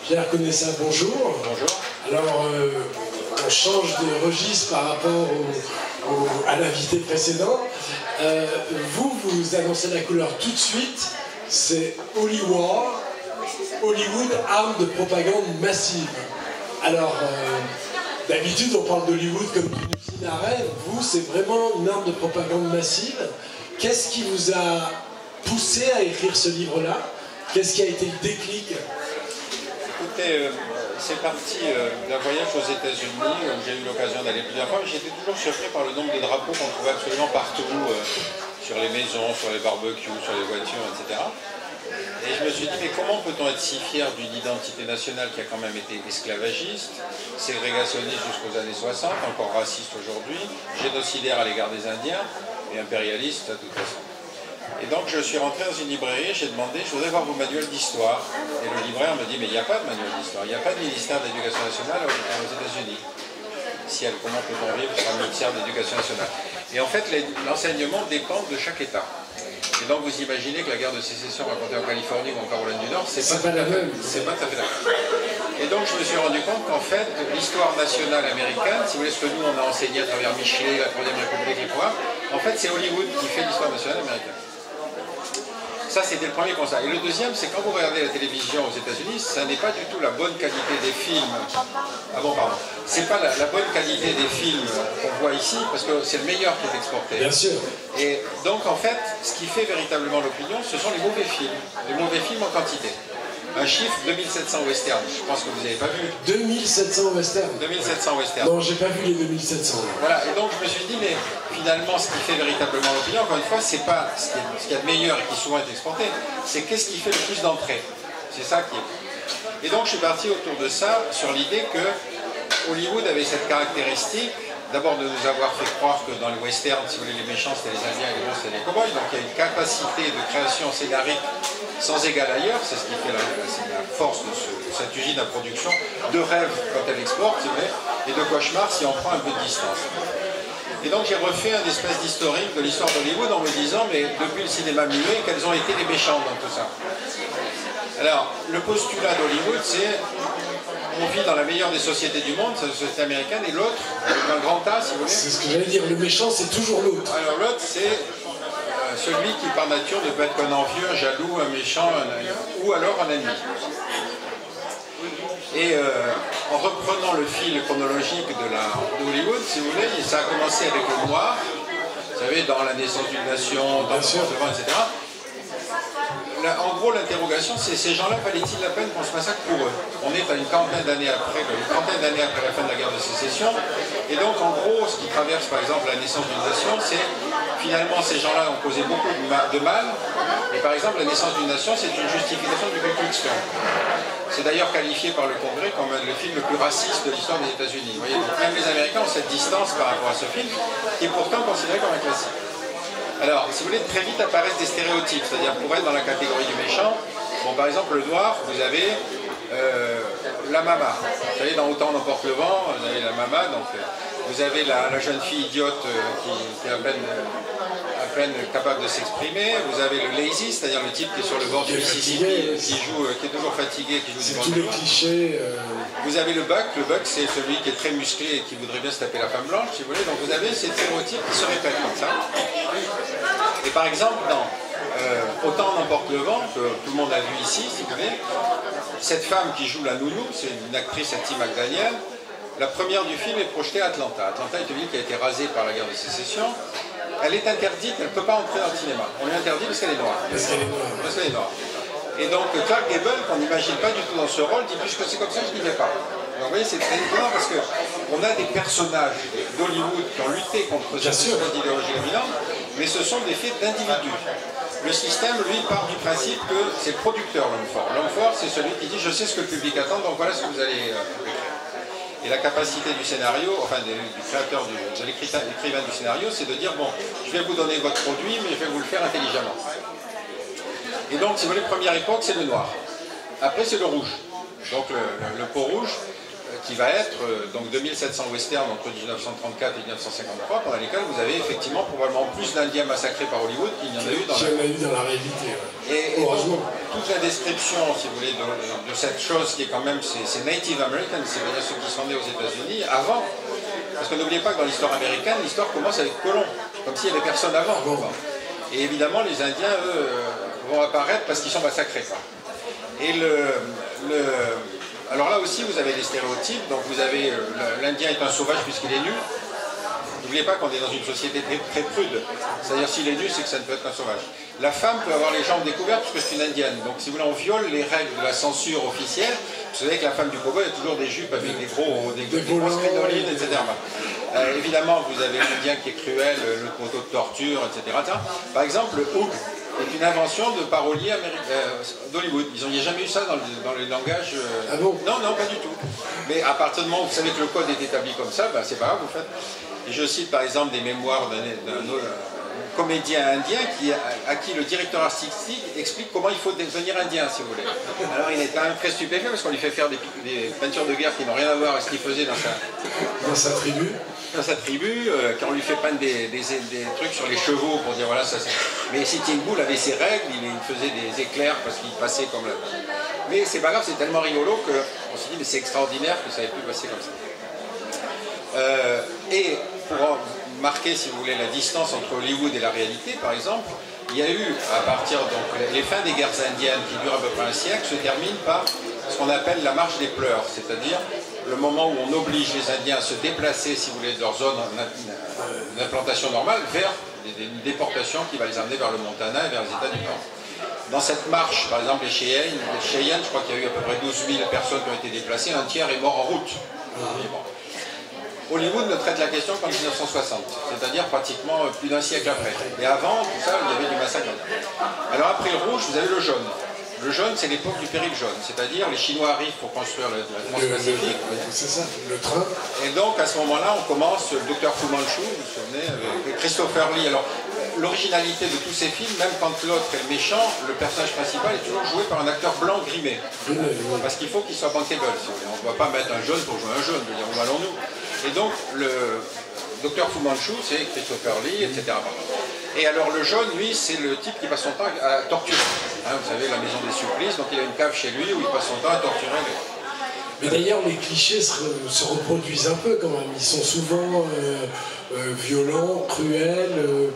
Pierre Conessa, bonjour. Bonjour. Alors, on change de registre par rapport à l'invité précédent. Vous annoncez la couleur tout de suite, c'est Hollywood, arme de propagande massive. Alors, d'habitude, on parle d'Hollywood comme d'une usine à rêve. Vous, c'est vraiment une arme de propagande massive. Qu'est-ce qui vous a poussé à écrire ce livre-là? Qu'est-ce qui a été le déclic? Écoutez, c'est parti d'un voyage aux États-Unis où j'ai eu l'occasion d'aller plusieurs fois. J'étais toujours surpris par le nombre de drapeaux qu'on trouvait absolument partout, sur les maisons, sur les barbecues, sur les voitures, etc. Et je me suis dit, mais comment peut-on être si fier d'une identité nationale qui a quand même été esclavagiste, ségrégationniste jusqu'aux années 60, encore raciste aujourd'hui, génocidaire à l'égard des Indiens et impérialiste de toute façon. Et donc je suis rentré dans une librairie, j'ai demandé, je voudrais voir vos manuels d'histoire. Et le libraire me dit, mais il n'y a pas de manuel d'histoire, il n'y a pas de ministère de l'Éducation nationale aux États-Unis. Ciel, comment peut-on vivre sur un ministère de l'Éducation nationale? Et en fait, l'enseignement dépend de chaque État. Et donc vous imaginez que la guerre de sécession racontée en Californie ou en Caroline du Nord, c'est pas la même. C'est pas tout à fait la même. Et donc je me suis rendu compte qu'en fait, l'histoire nationale américaine, si vous voulez, ce que nous on a enseigné à travers Michelet, la Troisième République, les programmes, en fait c'est Hollywood qui fait l'histoire nationale américaine. Ça, c'était le premier constat. Et le deuxième, c'est quand vous regardez la télévision aux États-Unis, ça n'est pas du tout la bonne qualité des films. Ah bon, pardon. C'est pas la bonne qualité des films qu'on voit ici, parce que c'est le meilleur qui est exporté. Bien sûr. Et donc, en fait, ce qui fait véritablement l'opinion, ce sont les mauvais films. Les mauvais films en quantité. Un chiffre, 2700 westerns. Je pense que vous n'avez pas vu. 2700 westerns. 2700 westerns. Non, j'ai pas vu les 2700. Voilà, et donc je me suis dit, mais finalement, ce qui fait véritablement l'opinion, encore une fois, c'est pas ce qu'il y a de meilleur et qui souvent est exporté, c'est qu'est-ce qui fait le plus d'entrées. C'est ça qui est. Et donc je suis parti autour de ça, sur l'idée que Hollywood avait cette caractéristique, d'abord de nous avoir fait croire que dans les westerns, si vous voulez, les méchants c'était les Indiens et les bons c'était les cow-boys, donc il y a une capacité de création scénarique sans égal ailleurs, c'est ce qui fait la force de cette usine à production, de rêve quand elle exporte, si vous voulez, et de cauchemar si on prend un peu de distance. Et donc j'ai refait un espèce d'historique de l'histoire d'Hollywood en me disant, mais depuis le cinéma muet, quels ont été les méchants dans tout ça? Alors, le postulat d'Hollywood, c'est on vit dans la meilleure des sociétés du monde, c'est la société américaine, et l'autre, avec un grand A, si vous voulez. C'est ce que j'allais dire, le méchant, c'est toujours l'autre. Alors l'autre, c'est celui qui, par nature, ne peut être qu'un envieux, un jaloux, un méchant, ou alors un ennemi. Et en reprenant le fil chronologique de Hollywood, si vous voulez, ça a commencé avec le noir, vous savez, dans La naissance d'une nation, dans le Devant, etc. En gros, l'interrogation, c'est ces gens-là, valait-il la peine qu'on se massacre pour eux? On est à une trentaine d'années après la fin de la guerre de sécession. Et donc, en gros, ce qui traverse, par exemple, La naissance d'une nation, c'est finalement, ces gens-là ont causé beaucoup de mal. Et par exemple, La naissance d'une nation, c'est une justification du Ku Klux Klan. C'est d'ailleurs qualifié par le Congrès comme le film le plus raciste de l'histoire des États-Unis. Vous voyez, donc même les Américains ont cette distance par rapport à ce film, qui est pourtant considéré comme un classique. Alors, si vous voulez, très vite apparaissent des stéréotypes, c'est-à-dire pour être dans la catégorie du méchant, bon, par exemple, le noir, vous avez la mama. Vous savez, dans Autant n'emporte le vent, vous avez la mama, donc vous avez la jeune fille idiote qui est à peine capable de s'exprimer, vous avez le lazy, c'est-à-dire le type qui est sur le bord du Mississippi, qui est toujours fatigué, qui joue du C'est tous les clichés. Vous avez le buck c'est celui qui est très musclé et qui voudrait bien se taper la femme blanche, si vous voulez, donc vous avez ces stéréotypes qui se répètent comme ça. Et par exemple, dans Autant n'emporte le vent, que tout le monde a vu ici, si vous voulez, cette femme qui joue la nounou, c'est une actrice, Hattie McDaniel. La première du film est projetée à Atlanta. Atlanta est une ville qui a été rasée par la guerre de sécession. Elle est interdite, elle ne peut pas entrer dans le cinéma. On lui interdit parce qu'elle est noire. Parce qu'elle est noire. Parce qu'elle est noire. Et donc Clark Gable, qu'on n'imagine pas du tout dans ce rôle, dit puisque c'est comme ça, je n'y vais pas. Donc vous voyez, c'est très étonnant parce qu'on a des personnages d'Hollywood qui ont lutté contre cette espèce d'idéologie dominante, mais ce sont des faits d'individus. Le système, lui, part du principe que c'est le producteur, l'homme fort. L'homme fort, c'est celui qui dit je sais ce que le public attend, donc voilà ce que vous allez écrire. Et la capacité du scénario, enfin du créateur, de l'écrivain du scénario, c'est de dire bon, je vais vous donner votre produit, mais je vais vous le faire intelligemment. Et donc, si vous voulez, première époque, c'est le noir. Après, c'est le rouge. Donc le peau rouge, qui va être donc 2700 westerns entre 1934 et 1953, pendant lesquels vous avez effectivement probablement plus d'Indiens massacrés par Hollywood qu'il n'y en a eu dans la réalité. Et heureusement. toute la description, si vous voulez, de cette chose qui est quand même, c'est Native American, c'est-à-dire ceux qui sont nés aux États-Unis avant. Parce que n'oubliez pas que dans l'histoire américaine, l'histoire commence avec colons, comme s'il n'y avait personne avant. Et évidemment, les Indiens, eux, vont apparaître parce qu'ils sont massacrés, quoi. Et alors là aussi, vous avez des stéréotypes. Donc vous avez l'Indien est un sauvage puisqu'il est nu. N'oubliez pas qu'on est dans une société très, très prude. C'est-à-dire s'il est nu, c'est que ça ne peut être un sauvage. La femme peut avoir les jambes découvertes parce que c'est une indienne. Donc si vous voulez, on viole les règles de la censure officielle. Vous savez que la femme du cow-boy a toujours des jupes avec des grosses crinolines, etc. Évidemment, vous avez l'Indien qui est cruel, le poteau de torture, etc. Par exemple, le hook est une invention de paroliers d'Hollywood. Ils n'ont jamais eu ça dans le langage. Ah bon? Non, non, pas du tout. Mais à partir du moment où vous savez que le code est établi comme ça, ben, c'est pas grave, vous faites. Et je cite par exemple des mémoires d'un comédien indien à qui le directeur artistique explique comment il faut devenir indien, si vous voulez. Alors il est quand même très stupéfait parce qu'on lui fait faire des peintures de guerre qui n'ont rien à voir avec ce qu'il faisait dans sa tribu. Dans sa tribu, quand on lui fait peindre des trucs sur les chevaux pour dire voilà ça c'est... Mais Sitting Bull avait ses règles, il faisait des éclairs parce qu'il passait comme là. Mais c'est pas grave, c'est tellement rigolo qu'on s'est dit mais c'est extraordinaire que ça ait pu passer comme ça. Et pour marquer, si vous voulez, la distance entre Hollywood et la réalité, par exemple, il y a eu, à partir donc les fins des guerres indiennes qui durent à peu près un siècle, se terminent par ce qu'on appelle la marche des pleurs, c'est-à-dire le moment où on oblige les Indiens à se déplacer, si vous voulez, de leur zone d'implantation normale vers une déportation qui va les amener vers le Montana et vers les États du Nord. Dans cette marche, par exemple, les Cheyennes, je crois qu'il y a eu à peu près 12 000 personnes qui ont été déplacées, un tiers est mort en route. Hollywood ne traite la question qu'en 1960, c'est-à-dire pratiquement plus d'un siècle après. Et avant, tout ça, il y avait du massacre. Alors après le rouge, vous avez le jaune. Le jaune, c'est l'époque du péril jaune, c'est-à-dire les Chinois arrivent pour construire la Transpacifique. C'est ça, le train. Et donc à ce moment-là, on commence, le docteur Fu Manchu, vous vous souvenez, avec Christopher Lee. Alors l'originalité de tous ces films, même quand l'autre est le méchant, le personnage principal est toujours joué par un acteur blanc grimé. Parce qu'il faut qu'il soit bankable, si vous voulez. On ne doit pas mettre un jaune pour jouer un jaune, je veux dire, où allons-nous? Et donc, le docteur Fu Manchu, c'est Christopher Lee, etc. Et alors, le jaune, lui, c'est le type qui passe son temps à torturer. Hein, vous savez, la maison des supplices, donc il a une cave chez lui où il passe son temps à torturer les... Mais d'ailleurs, les clichés se reproduisent un peu quand même. Ils sont souvent violents, cruels,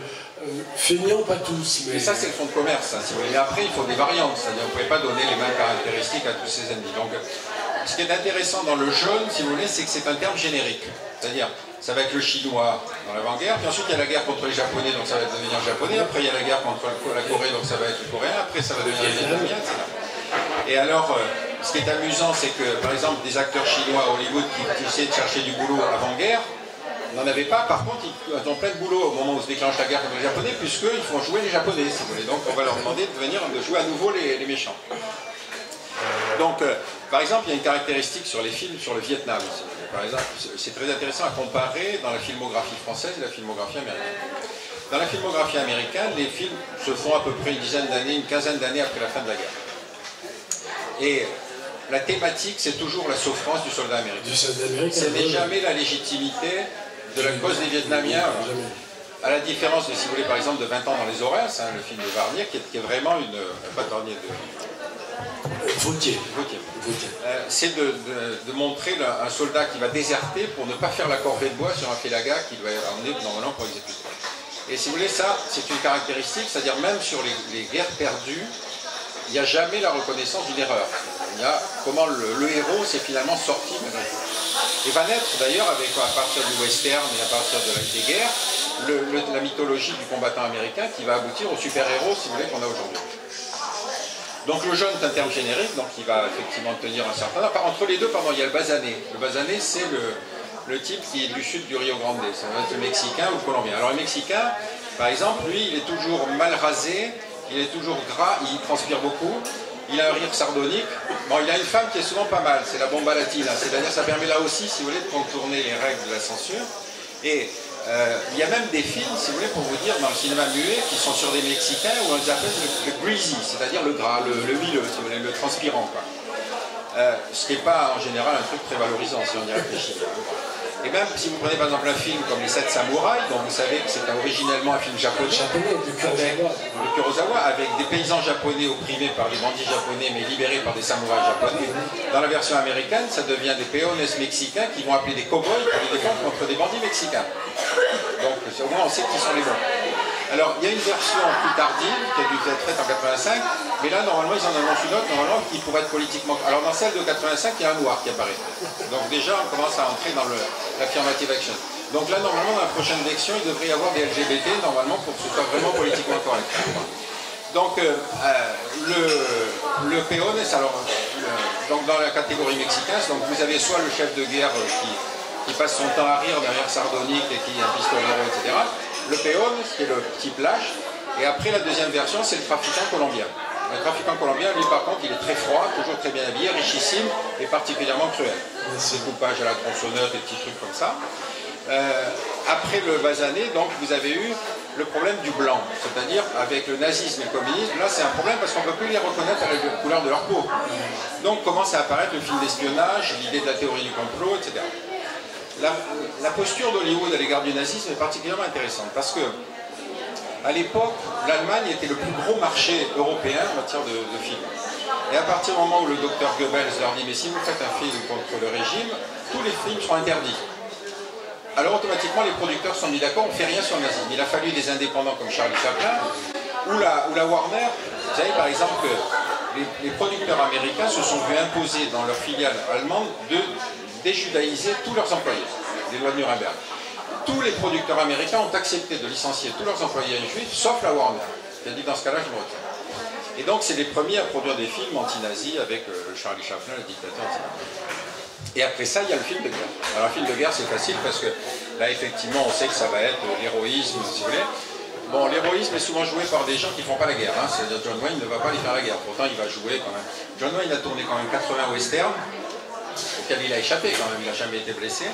feignants, pas tous. Mais ça, c'est le fond de commerce, hein, si vous voulez. Mais après, il faut des variantes, c'est-à-dire vous ne pouvez pas donner les mêmes caractéristiques à tous ces ennemis. Donc, ce qui est intéressant dans le jaune, si vous voulez, c'est que c'est un terme générique. C'est-à-dire, ça va être le chinois dans l'avant-guerre, puis ensuite il y a la guerre contre les japonais, donc ça va devenir japonais, après il y a la guerre contre la Corée, donc ça va être le coréen, après ça va devenir les vietnamiens, etc. Et alors, ce qui est amusant, c'est que, par exemple, des acteurs chinois à Hollywood qui essaient de chercher du boulot avant-guerre, n'en avaient pas, par contre, ils ont plein de boulot au moment où se déclenche la guerre contre les japonais, puisqu'ils font jouer les japonais, si vous voulez. Donc on va leur demander de jouer à nouveau les méchants. Donc, par exemple, il y a une caractéristique sur les films sur le Vietnam. Par exemple, c'est très intéressant à comparer dans la filmographie française et la filmographie américaine. Dans la filmographie américaine, les films se font à peu près une dizaine d'années, une quinzaine d'années après la fin de la guerre. Et la thématique, c'est toujours la souffrance du soldat américain. Ce n'est jamais la légitimité de la cause des Vietnamiens. À la différence de, si vous voulez, par exemple, de 20 ans dans les Horaces, hein, le film de Varnier, qui est vraiment une... pas Varnier, Vautier. C'est de montrer un soldat qui va déserter pour ne pas faire la corvée de bois sur un félaga qui doit emmener normalement pour exécuter. Et si vous voulez, ça, c'est une caractéristique, c'est-à-dire même sur les guerres perdues, il n'y a jamais la reconnaissance d'une erreur. Il y a comment le héros s'est finalement sorti. Et va naître d'ailleurs, à partir du western et à partir des guerres, la mythologie du combattant américain qui va aboutir au super-héros, si vous voulez, qu'on a aujourd'hui. Donc le jaune est un terme générique, donc il va effectivement tenir un certain... Entre les deux, pardon, il y a le basané. Le basané, c'est le type qui est du sud du Rio Grande. Ça va être le Mexicain ou le Colombien. Alors le Mexicain, par exemple, lui, il est toujours mal rasé, il est toujours gras, il transpire beaucoup, il a un rire sardonique. Bon, il a une femme qui est souvent pas mal, c'est la bomba latina. C'est-à-dire ça permet là aussi, si vous voulez, de contourner les règles de la censure. Et il y a même des films, si vous voulez, pour vous dire, dans le cinéma muet, qui sont sur des Mexicains où on les appelle le greasy, c'est-à-dire le gras, le huileux, si vous voulez, le transpirant, quoi. Ce qui n'est pas en général un truc très valorisant si on y réfléchit. Et même si vous prenez par exemple un film comme Les 7 Samouraïs, dont vous savez que c'est originellement un film japonais, de Kurosawa, avec des paysans japonais opprimés par des bandits japonais mais libérés par des samouraïs japonais, dans la version américaine, ça devient des peones mexicains qui vont appeler des cow-boys pour les défendre contre des bandits mexicains. Donc au moins on sait qui sont les bons. Alors il y a une version plus tardive qui a dû être faite en 85, mais là normalement ils en annoncent une autre normalement qui pourrait être politiquement... Alors dans celle de 85 il y a un noir qui apparaît. Donc déjà on commence à entrer dans l'affirmative action. Donc là normalement dans la prochaine élection il devrait y avoir des LGBT normalement pour que ce soit vraiment politiquement correct. Donc le peones, alors donc dans la catégorie mexicaine, donc vous avez soit le chef de guerre qui passe son temps à rire derrière sardonique et qui est un pistolero, etc. Le peón, qui est le type lâche, et après la deuxième version, c'est le trafiquant colombien. Le trafiquant colombien, lui par contre, il est très froid, toujours très bien habillé, richissime et particulièrement cruel. Découpage à la tronçonneuse, des petits trucs comme ça. Après le basané, donc vous avez eu le problème du blanc, c'est-à-dire avec le nazisme et le communisme, là c'est un problème parce qu'on ne peut plus les reconnaître à la couleur de leur peau. Donc commence à apparaître le film d'espionnage, l'idée de la théorie du complot, etc. La posture d'Hollywood à l'égard du nazisme est particulièrement intéressante parce que à l'époque, l'Allemagne était le plus gros marché européen en matière de films. Et à partir du moment où le docteur Goebbels leur dit « mais si vous faites un film contre le régime, tous les films seront interdits ». Alors automatiquement les producteurs se sont mis d'accord, on ne fait rien sur le nazisme. Il a fallu des indépendants comme Charlie Chaplin ou la Warner. Vous savez par exemple que les producteurs américains se sont vus imposer dans leur filiale allemande de déjudaïser tous leurs employés, les lois de Nuremberg. Tous les producteurs américains ont accepté de licencier tous leurs employés juifs, sauf la Warner, qui a dit dans ce cas-là, je me retire. Et donc, c'est les premiers à produire des films anti-nazis avec Charlie Chaplin, le dictateur, etc. Et après ça, il y a le film de guerre. Alors, le film de guerre, c'est facile parce que là, effectivement, on sait que ça va être l'héroïsme, si vous voulez. Bon, l'héroïsme est souvent joué par des gens qui ne font pas la guerre. Hein. C'est-à-dire, John Wayne ne va pas aller faire la guerre. Pourtant, il va jouer quand même. John Wayne a tourné quand même 80 westerns, auquel il a échappé quand même, il n'a jamais été blessé.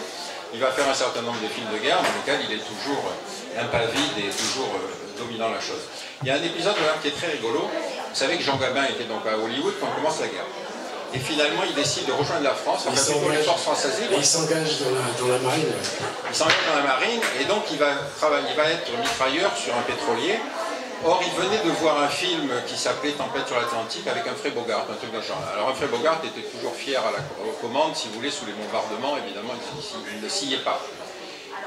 Il va faire un certain nombre de films de guerre dans lesquels il est toujours impavide et toujours dominant la chose. Il y a un épisode qui est très rigolo. Vous savez que Jean Gabin était donc à Hollywood quand on commence la guerre. Et finalement, il décide de rejoindre la France, enfin plutôt les forces françaises. Il s'engage dans la marine. Il s'engage dans la marine et donc il va être mitrailleur sur un pétrolier. Or, il venait de voir un film qui s'appelait Tempête sur l'Atlantique avec Humphrey Bogart, un truc de genre. Alors Humphrey Bogart était toujours fier à la commande, si vous voulez, sous les bombardements, évidemment, il ne sciait pas.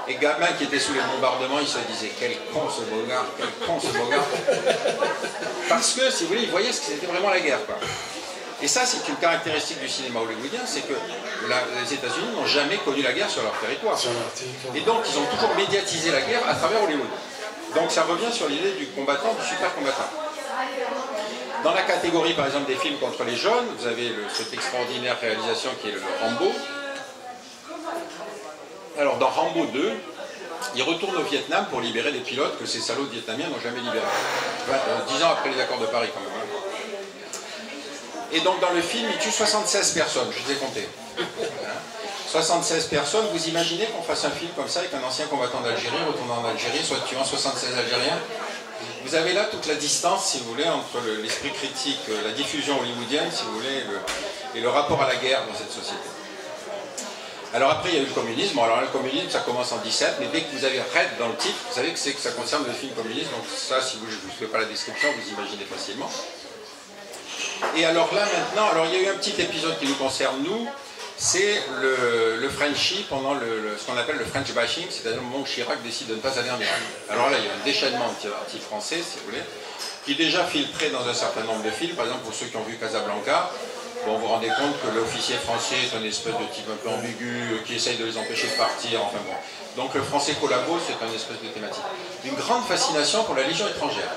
Et Gabin qui était sous les bombardements, il se disait quel con ce Bogart, quel con ce Bogart. Parce que, si vous voulez, il voyait ce que c'était vraiment la guerre, quoi. Et ça, c'est une caractéristique du cinéma hollywoodien, c'est que les États-Unis n'ont jamais connu la guerre sur leur territoire. Et donc, ils ont toujours médiatisé la guerre à travers Hollywood. Donc ça revient sur l'idée du combattant, du super combattant. Dans la catégorie par exemple des films contre les jeunes, vous avez cette extraordinaire réalisation qui est le Rambo. Alors dans Rambo 2, il retourne au Vietnam pour libérer des pilotes que ces salauds vietnamiens n'ont jamais libérés. 10 ans après les accords de Paris quand même. Et donc dans le film, il tue 76 personnes, je les ai comptées. 76 personnes, vous imaginez qu'on fasse un film comme ça avec un ancien combattant d'Algérie retournant en Algérie, soit tuant 76 Algériens? Vous avez là toute la distance, si vous voulez, entre l'esprit critique, la diffusion hollywoodienne, si vous voulez, et le rapport à la guerre dans cette société. Alors après, il y a eu le communisme. Bon, alors le communisme, ça commence en 17, mais dès que vous avez Red dans le titre, vous savez que ça concerne le film communiste, donc ça, si je ne vous fais pas la description, vous imaginez facilement. Et alors là, maintenant, alors il y a eu un petit épisode qui nous concerne, nous, c'est le Frenchie pendant ce qu'on appelle le French bashing, c'est-à-dire le moment où Chirac décide de ne pas aller en Irak. Alors là, il y a un déchaînement anti-français, si vous voulez, qui est déjà filtré dans un certain nombre de films. Par exemple, pour ceux qui ont vu Casablanca, bon, vous vous rendez compte que l'officier français est une espèce de type un peu ambigu, qui essaye de les empêcher de partir, enfin bon. Donc le français collabo, c'est une espèce de thématique. Une grande fascination pour la Légion étrangère.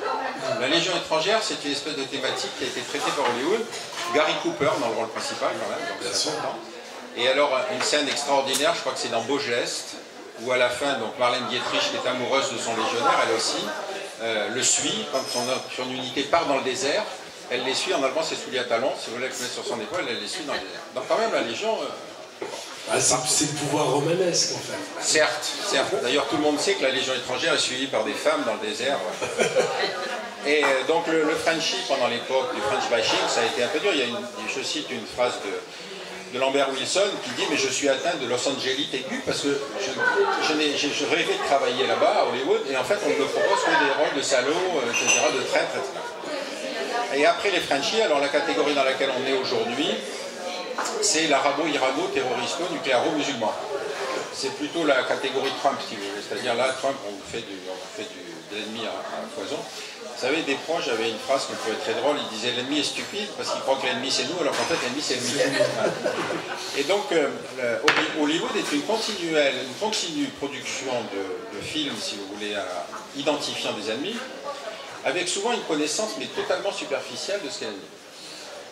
La Légion étrangère, c'est une espèce de thématique qui a été traitée par Hollywood. Gary Cooper dans le rôle principal, quand même, donc c'est important. Et alors, une scène extraordinaire, je crois que c'est dans Beau Geste, où à la fin, donc Marlène Dietrich, qui est amoureuse de son légionnaire, elle aussi, le suit, quand son unité part dans le désert, elle les suit, en allemand c'est souliers à talons, si vous voulez, elle met sur son épaule, elle les suit dans le désert. Donc quand même, la Légion... c'est le pouvoir romanesque, en fait. Certes, certes. D'ailleurs, tout le monde sait que la Légion étrangère est suivie par des femmes dans le désert. Et donc, le Frenchie, pendant l'époque du French bashing, ça a été un peu dur. Je cite une phrase de Lambert Wilson qui dit mais je suis atteint de Los Angeles aigu parce que je rêvais de travailler là-bas à Hollywood et en fait on ne me propose que des rôles de salauds, etc., de traîtres, etc. Et après les Frenchies, alors la catégorie dans laquelle on est aujourd'hui, c'est l'arabo-irano-terroristo-nucléaro-musulman. C'est plutôt la catégorie Trump, si vous voulez. C'est-à-dire là, Trump, on fait de l'ennemi à foison. Vous savez, des proches avaient une phrase qui pouvait être très drôle, ils disaient l'ennemi est stupide parce qu'il croit que l'ennemi c'est nous, alors qu'en fait l'ennemi c'est lui. Et donc Hollywood est une continue production de films, si vous voulez, identifiant des ennemis, avec souvent une connaissance mais totalement superficielle de ce qu'est l'ennemi.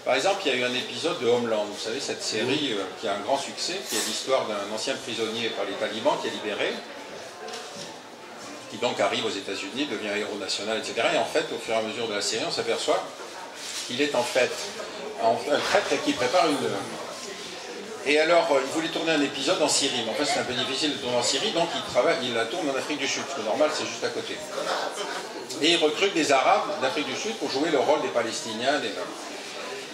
Par exemple, il y a eu un épisode de Homeland, vous savez, cette série qui a un grand succès, qui est l'histoire d'un ancien prisonnier par les talibans qui est libéré, qui donc arrive aux États-Unis, devient héros national, etc. Et en fait, au fur et à mesure de la série, on s'aperçoit qu'il est en fait un traître et qu'il prépare une... Et alors, il voulait tourner un épisode en Syrie, mais en fait c'est un peu difficile de tourner en Syrie, donc il la tourne en Afrique du Sud, parce que normal c'est juste à côté. Et il recrute des Arabes d'Afrique du Sud pour jouer le rôle des Palestiniens,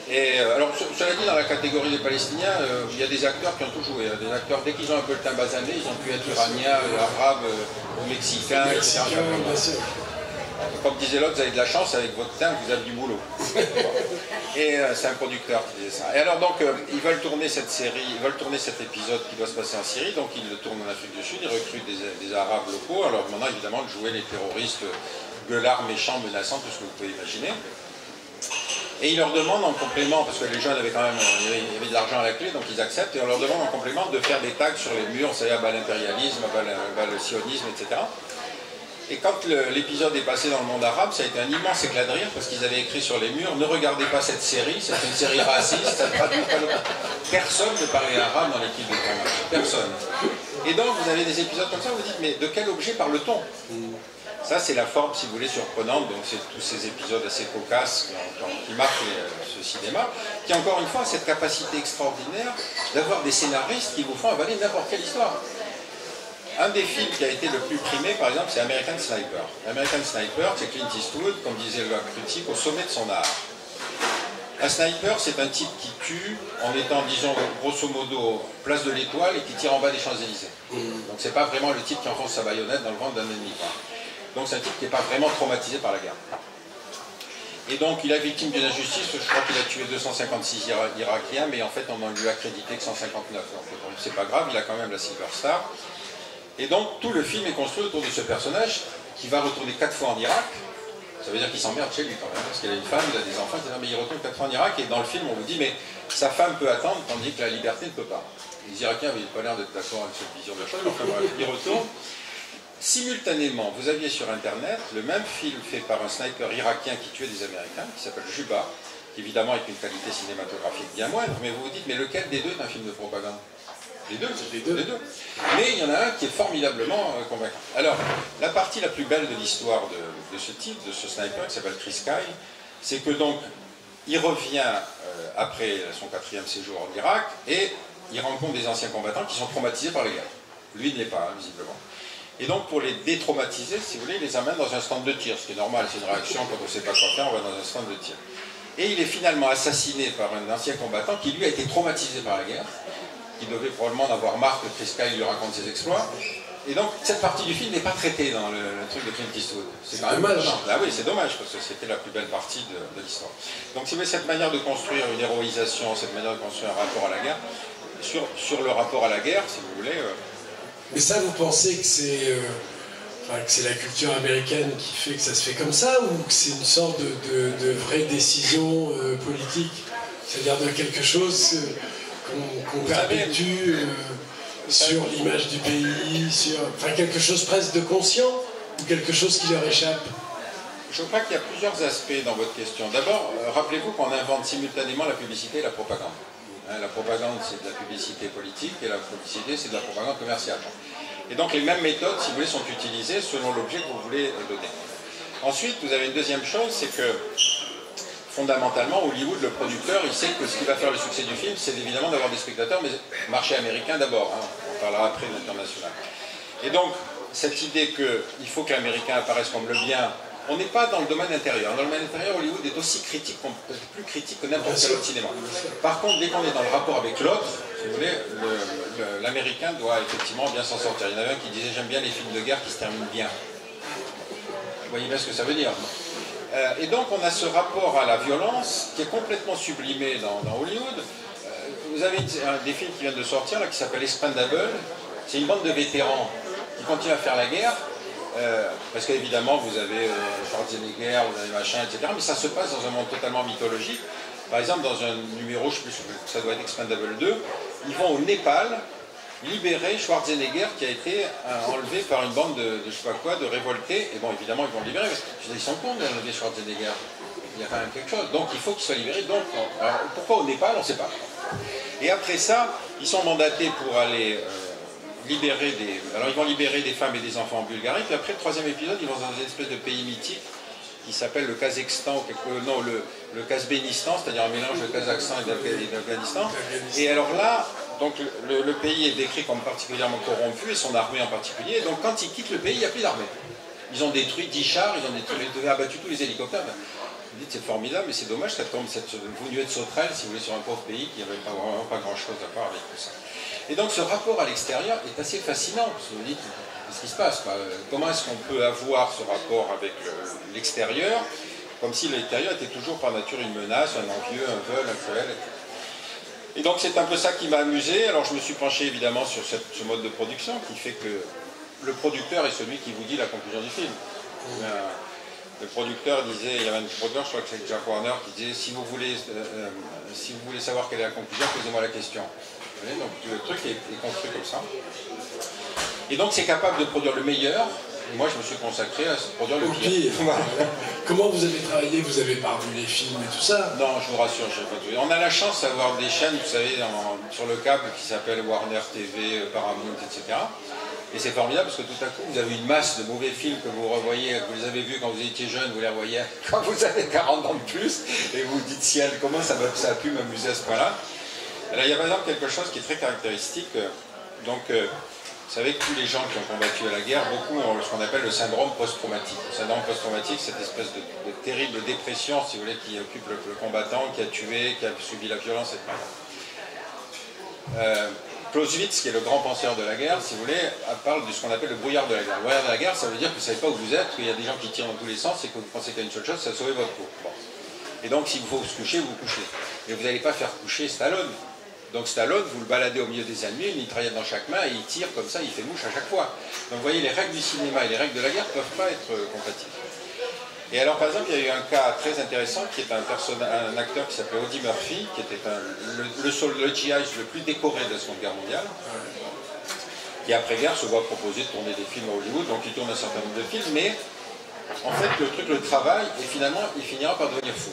Et alors, cela dit, dans la catégorie des Palestiniens, il y a des acteurs qui ont tout joué. Des acteurs, dès qu'ils ont un peu le teint basané, ils ont pu être iraniens, arabes, mexicains, etc. Comme disait l'autre, vous avez de la chance, avec votre teint, vous avez du boulot. Et c'est un producteur qui disait ça. Et alors, donc, ils veulent tourner cette série, ils veulent tourner cet épisode qui doit se passer en Syrie, donc ils le tournent en Afrique du Sud, ils recrutent des Arabes locaux, alors maintenant, évidemment, de jouer les terroristes gueulards, méchants, menaçants, tout ce que vous pouvez imaginer. Et ils leur demandent en complément, parce que les jeunes avaient quand même, il y avait de l'argent à la clé, donc ils acceptent, et on leur demande en complément de faire des tags sur les murs, vous savez, à bas l'impérialisme, à bas le sionisme, etc. Et quand l'épisode est passé dans le monde arabe, ça a été un immense éclat de rire, parce qu'ils avaient écrit sur les murs, ne regardez pas cette série, c'est une série raciste, ça ne traduit pas le... Personne ne parlait arabe dans l'équipe de tournage, personne. Et donc vous avez des épisodes comme ça, vous vous dites, mais de quel objet parle-t-on ? Ça, c'est la forme, si vous voulez, surprenante, donc c'est tous ces épisodes assez cocasses qui marquent ce cinéma, qui, encore une fois, a cette capacité extraordinaire d'avoir des scénaristes qui vous font avaler n'importe quelle histoire. Un des films qui a été le plus primé, par exemple, c'est American Sniper. American Sniper, c'est Clint Eastwood, comme disait le critique, au sommet de son art. Un sniper, c'est un type qui tue en étant, disons, grosso modo, place de l'Étoile et qui tire en bas des Champs-Élysées. Donc c'est pas vraiment le type qui enfonce sa baïonnette dans le ventre d'un ennemi, quoi. Donc c'est un type qui n'est pas vraiment traumatisé par la guerre. Et donc il est victime d'une injustice, je crois qu'il a tué 256 Irakiens, mais en fait on en lui a crédité que 159. Donc c'est pas grave, il a quand même la Silver Star. Et donc tout le film est construit autour de ce personnage qui va retourner 4 fois en Irak. Ça veut dire qu'il s'emmerde chez lui quand même, parce qu'il a une femme, il a des enfants, etc. Mais il retourne 4 fois en Irak, et dans le film on vous dit, mais sa femme peut attendre, tandis que la liberté ne peut pas. Les Irakiens n'avaient pas l'air d'être d'accord avec cette vision de la chose, mais enfin bref, il retourne. Simultanément, vous aviez sur Internet le même film fait par un sniper irakien qui tuait des Américains, qui s'appelle Juba, qui évidemment avec une qualité cinématographique bien moindre, mais vous vous dites, mais lequel des deux est un film de propagande ? Les deux. Mais il y en a un qui est formidablement convaincant. Alors, la partie la plus belle de l'histoire de ce type, de ce sniper, qui s'appelle Chris Sky, c'est que donc, il revient après son 4e séjour en Irak, et il rencontre des anciens combattants qui sont traumatisés par la guerre. Lui ne l'est pas, visiblement. Et donc, pour les détraumatiser, si vous voulez, il les amène dans un stand de tir, ce qui est normal, c'est une réaction quand on ne sait pas quoi faire, on va dans un stand de tir. Et il est finalement assassiné par un ancien combattant qui, lui, a été traumatisé par la guerre, qui devait probablement en avoir marre que Chris Sky lui raconte ses exploits. Et donc, cette partie du film n'est pas traitée dans le truc de Clint Eastwood. C'est quand même dommage. Ah oui, c'est dommage, parce que c'était la plus belle partie de l'histoire. Donc, si vous voulez, cette manière de construire une héroïsation, cette manière de construire un rapport à la guerre, sur le rapport à la guerre, si vous voulez... Mais ça, vous pensez que c'est la culture américaine qui fait que ça se fait comme ça, ou que c'est une sorte de vraie décision politique, c'est-à-dire de quelque chose qu'on perpétue sur l'image du pays, enfin quelque chose presque de conscient, ou quelque chose qui leur échappe? Je crois qu'il y a plusieurs aspects dans votre question. D'abord, rappelez-vous qu'on invente simultanément la publicité et la propagande. La propagande, c'est de la publicité politique, et la publicité, c'est de la propagande commerciale. Et donc les mêmes méthodes, si vous voulez, sont utilisées selon l'objet que vous voulez donner. Ensuite, vous avez une deuxième chose, c'est que fondamentalement, Hollywood, le producteur, il sait que ce qui va faire le succès du film, c'est évidemment d'avoir des spectateurs, mais marché américain d'abord, hein. On parlera après de l'international. Et donc, cette idée qu'il faut que l'américain apparaisse comme le bien On n'est pas dans le domaine intérieur. Dans le domaine intérieur, Hollywood est aussi critique, peut-être plus critique que n'importe quel autre cinéma. Par contre, dès qu'on est dans le rapport avec l'autre, si vous voulez, l'Américain doit effectivement bien s'en sortir. Il y en avait un qui disait « J'aime bien les films de guerre qui se terminent bien ». Vous voyez bien ce que ça veut dire. Et donc, on a ce rapport à la violence qui est complètement sublimé dans Hollywood. Vous avez des films qui viennent de sortir, là, qui s'appelle Expendable. C'est une bande de vétérans qui continuent à faire la guerre. Parce qu'évidemment, vous avez Schwarzenegger, vous avez machin, etc. Mais ça se passe dans un monde totalement mythologique. Par exemple, dans un numéro, je ne sais plus, ça doit être Expendable 2, ils vont au Népal libérer Schwarzenegger qui a été enlevé par une bande de je sais pas quoi, de révoltés. Et bon, évidemment, ils vont le libérer. Parce qu'ils sont cons d'enlever Schwarzenegger. Il y a quand même quelque chose. Donc, il faut qu'il soit libéré. Donc, alors, pourquoi au Népal, on ne sait pas. Et après ça, ils sont mandatés pour aller... libérer des... Alors ils vont libérer des femmes et des enfants en Bulgarie, puis après le troisième épisode, ils vont dans une espèce de pays mythique qui s'appelle le Kazakhstan, non, le Kazbénistan, c'est-à-dire un mélange de Kazakhstan et d'Afghanistan. Et alors là, donc le pays est décrit comme particulièrement corrompu, et son armée en particulier, et donc quand ils quittent le pays, il n'y a plus d'armée. Ils ont détruit 10 chars, ils ont abattu tous les hélicoptères. Vous dites c'est formidable, mais c'est dommage, ça tombe cette nuée de sauterelles, si vous voulez, sur un pauvre pays qui n'avait vraiment pas grand-chose à voir avec tout ça. Et donc ce rapport à l'extérieur est assez fascinant, parce que vous dites, qu'est-ce qui se passe, quoi? Comment est-ce qu'on peut avoir ce rapport avec l'extérieur, comme si l'extérieur était toujours par nature une menace, un envieux, un vol, un cruel, etc. Et donc c'est un peu ça qui m'a amusé. Alors je me suis penché évidemment sur ce mode de production qui fait que le producteur est celui qui vous dit la conclusion du film. Le producteur disait, il y avait un producteur, je crois que c'est Jack Warner, qui disait si vous voulez savoir quelle est la conclusion, posez-moi la question. Vous voyez, donc le truc est construit comme ça. Et donc c'est capable de produire le meilleur. Et moi je me suis consacré à produire le pire. Comment vous avez travaillé? Vous avez pas revu les films et tout ça? Non, je vous rassure, je n'ai pas tout vu. On a la chance d'avoir des chaînes, vous savez, sur le câble qui s'appellent Warner TV, Paramount, etc. Et c'est formidable parce que tout à coup, vous avez une masse de mauvais films que vous revoyez, que vous avez vus quand vous étiez jeune, vous les revoyez quand vous avez 40 ans de plus, et vous vous dites, ciel, comment ça a pu m'amuser à ce point-là. Alors, il y a par exemple quelque chose qui est très caractéristique. Donc, vous savez que tous les gens qui ont combattu à la guerre, beaucoup ont ce qu'on appelle le syndrome post-traumatique. Le syndrome post-traumatique, c'est cette espèce de terrible dépression, si vous voulez, qui occupe le combattant, qui a tué, qui a subi la violence, etc. Clausewitz, qui est le grand penseur de la guerre, si vous voulez, parle de ce qu'on appelle le brouillard de la guerre. Le brouillard de la guerre, ça veut dire que vous ne savez pas où vous êtes, qu'il y a des gens qui tirent dans tous les sens et que vous pensez qu'il y a une seule chose, c'est sauver votre peau. Bon. Et donc, s'il faut se coucher, vous vous couchez. Mais vous n'allez pas faire coucher Stallone. Donc Stallone, vous le baladez au milieu des ennemis, une mitraillette dans chaque main, et il tire comme ça, il fait mouche à chaque fois. Donc vous voyez, les règles du cinéma et les règles de la guerre ne peuvent pas être compatibles. Et alors, par exemple, il y a eu un cas très intéressant qui est un acteur qui s'appelait Audie Murphy, qui était le GI le plus décoré de la Seconde Guerre mondiale, qui après-guerre se voit proposer de tourner des films à Hollywood, donc il tourne un certain nombre de films, mais en fait, le truc le travaille, et finalement, il finira par devenir fou.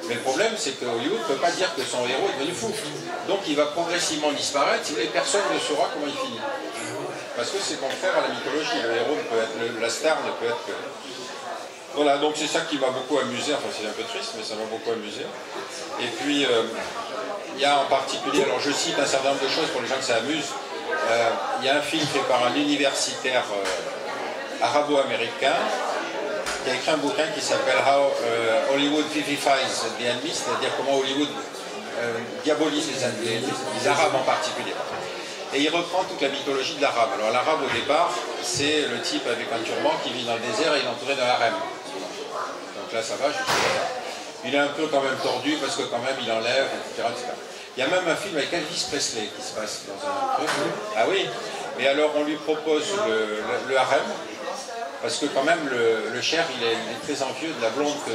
Mais le problème, c'est que Hollywood ne peut pas dire que son héros est devenu fou. Donc il va progressivement disparaître, si personne ne saura comment il finit. Parce que c'est contraire à la mythologie, le héros ne peut être, la star ne peut être que... Voilà, donc c'est ça qui m'a beaucoup amusé, enfin c'est un peu triste, mais ça m'a beaucoup amusé. Et puis, il y a en particulier, alors je cite un certain nombre de choses pour les gens que ça amuse, il y a un film fait par un universitaire arabo-américain, qui a écrit un bouquin qui s'appelle How Hollywood Vivifies the Enemy, c'est-à-dire comment Hollywood diabolise les Arabes en particulier. Et il reprend toute la mythologie de l'arabe. Alors l'arabe au départ, c'est le type avec un turban qui vit dans le désert et il est entouré d'un harem. Donc là ça va, jusque là. Il est un peu quand même tordu parce que quand même il enlève, etc., etc. Il y a même un film avec Elvis Presley qui se passe dans un truc. Ah oui, mais alors on lui propose le harem, parce que quand même le cher il est très envieux de la blonde que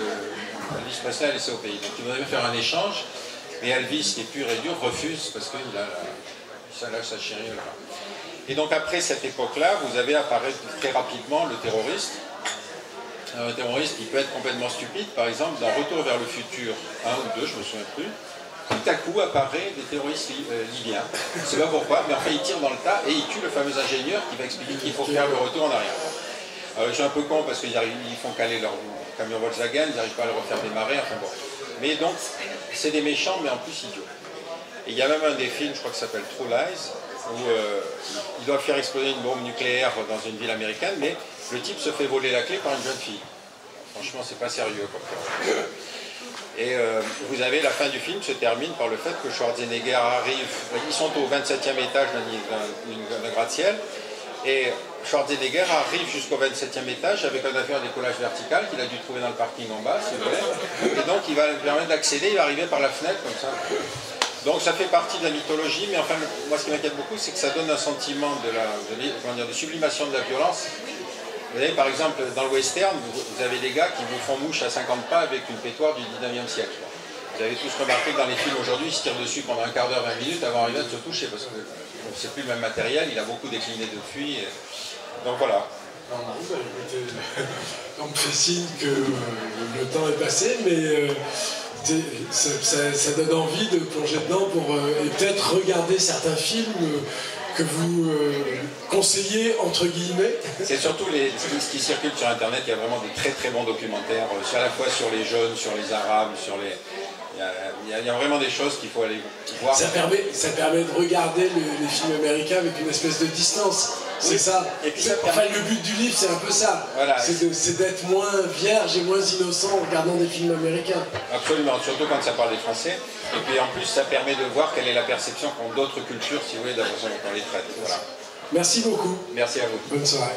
Elvis Presley a laissée au pays. Donc il voudrait faire un échange, mais Elvis, qui est pur et dur, refuse parce qu'il a sa chérie là. Et donc après cette époque-là, vous avez apparaître très rapidement le terroriste. Un terroriste qui peut être complètement stupide, par exemple dans Retour vers le futur 1 ou 2, je ne me souviens plus, tout à coup apparaît des terroristes libyens. Je ne sais pas pourquoi, mais enfin ils tirent dans le tas et ils tuent le fameux ingénieur qui va expliquer qu'il faut faire le retour en arrière. Je suis un peu con parce qu'ils font caler leur camion Volkswagen, ils n'arrivent pas à le refaire démarrer, enfin bon. Mais donc, c'est des méchants, mais en plus idiots. Et il y a même un des films, je crois que ça s'appelle True Lies, où ils doivent faire exploser une bombe nucléaire dans une ville américaine, mais le type se fait voler la clé par une jeune fille. Franchement, c'est pas sérieux comme ça. Et vous avez la fin du film se termine par le fait que Schwarzenegger arrive, ils sont au 27e étage d'un gratte-ciel, et Schwarzenegger arrive jusqu'au 27e étage avec un avion à décollage vertical qu'il a dû trouver dans le parking en bas, si vous voulez, et donc il va lui permettre d'accéder, il va arriver par la fenêtre comme ça. Donc ça fait partie de la mythologie, mais enfin, moi ce qui m'inquiète beaucoup, c'est que ça donne un sentiment de sublimation de la violence. Vous voyez, par exemple, dans le western, vous avez des gars qui vous font mouche à 50 pas avec une pétoire du 19e siècle. Vous avez tous remarqué que dans les films aujourd'hui, ils se tirent dessus pendant un quart d'heure, 20 minutes avant d'arriver à se toucher, parce que c'est plus le même matériel, il a beaucoup décliné depuis. Donc voilà. On me fait signe que le temps est passé, mais ça donne envie de plonger dedans et peut-être regarder certains films que vous conseillez, entre guillemets. C'est surtout ce qui circule sur Internet, il y a vraiment de très très bons documentaires, à la fois sur les jeunes, sur les arabes, sur les... Il y a vraiment des choses qu'il faut aller voir. Ça permet de regarder les films américains avec une espèce de distance. C'est oui. Ça. Et puis enfin, le but du livre, c'est un peu ça. Voilà. C'est d'être moins vierge et moins innocent en regardant des films américains. Absolument, surtout quand ça parle des Français. Et puis en plus, ça permet de voir quelle est la perception qu'ont d'autres cultures, si vous voulez, de la façon dont on les traite. Voilà. Merci beaucoup. Merci à vous. Bonne soirée.